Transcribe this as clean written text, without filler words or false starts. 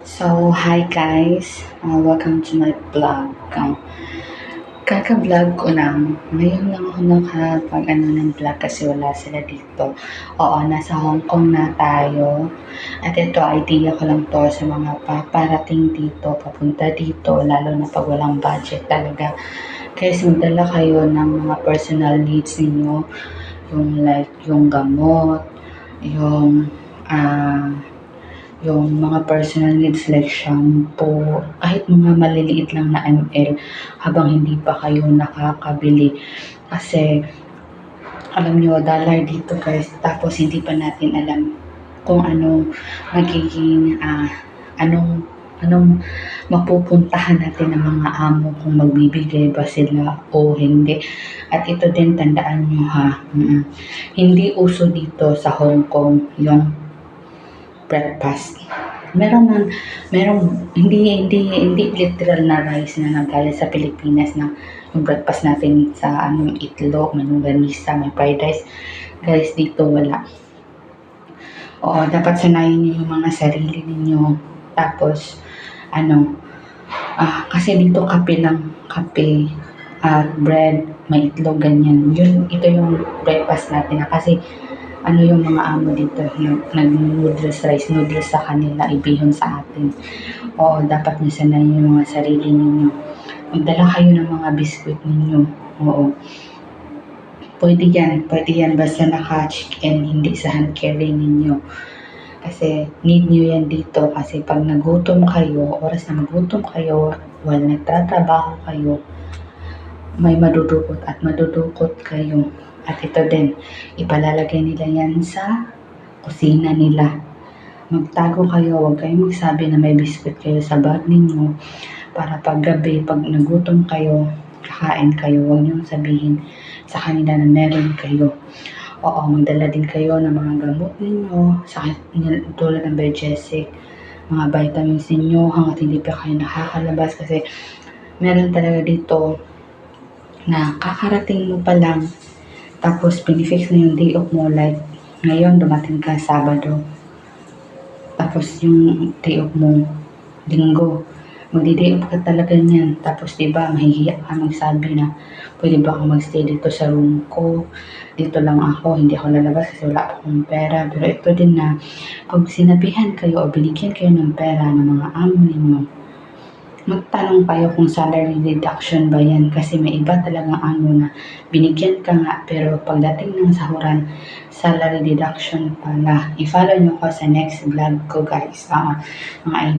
So, hi guys, welcome to my vlog. Kaka-vlog ko lang, ngayon lang ako nakapag ng vlog kasi wala sila dito. Oo, nasa Hong Kong na tayo. At ito, idea ko lang to sa mga paparating dito, papunta dito, lalo na pag walang budget talaga. Guys, magdala kayo ng mga personal needs ninyo, yung gamot, yung mga personal needs like shampoo, kahit mga maliliit lang na ml habang hindi pa kayo nakakabili. Kasi, alam nyo, dollar dito guys, tapos hindi pa natin alam kung anong magiging, anong mapupuntahan natin ng mga amo kung magbibigay ba sila o hindi. At ito din, tandaan nyo ha, hindi uso dito sa Hong Kong yung breakfast. Merong hindi literal na rice na nagaya sa Pilipinas na yung breakfast natin sa itlog, may longganisa, may fried rice. Guys, dito wala. Oo, dapat sanayin niyo yung mga sarili ninyo. Tapos, kasi dito kape lang, kape at bread, may itlog, ganyan. Ito yung breakfast natin kasi yung mga amo dito, nag-noodles rice, noodles sa kanila, ibihon sa atin. Oo, dapat nyo sanayin yung mga sarili ninyo. Magdala kayo ng mga biskuit ninyo. Oo. Pwede yan, basta naka-check-in, hindi sa hand carry ninyo. Kasi need nyo yan dito, kasi pag nagutom kayo, oras na magutom kayo, while nagtatrabaho kayo, may madudukot at madudukot kayo. At ito din, ipalalagay nila yan sa kusina nila. Magtago kayo, huwag kayong magsabi na may biscuit kayo sa bag ninyo para pag gabi, pag nagutom kayo, kakain kayo, huwag niyong sabihin sa kanila na meron kayo. Oo, magdala din kayo ng mga gamot ninyo, tulad ng Biogesic, mga vitamins ninyo hanggat hindi pa kayo nakakalabas kasi meron talaga dito na kakarating mo pa lang tapos pinifix na yung day off mo, like ngayon dumating ka Sabado tapos yung day off mo Linggo, magdi-day off ka talaga niyan. Tapos diba mahihiya ka magsabi na pwede ba ako magstay dito sa room ko, dito lang ako, hindi ako lalabas kasi wala akong pera. Pero ito din na pag sinabihan kayo o binigyan kayo ng pera ng mga amo ninyo, magtanong kayo kung salary reduction ba yan, kasi may iba talagang amo na binigyan ka nga pero pagdating ng sahuran, salary deduction pala. I-follow nyo ko sa next vlog ko guys, mga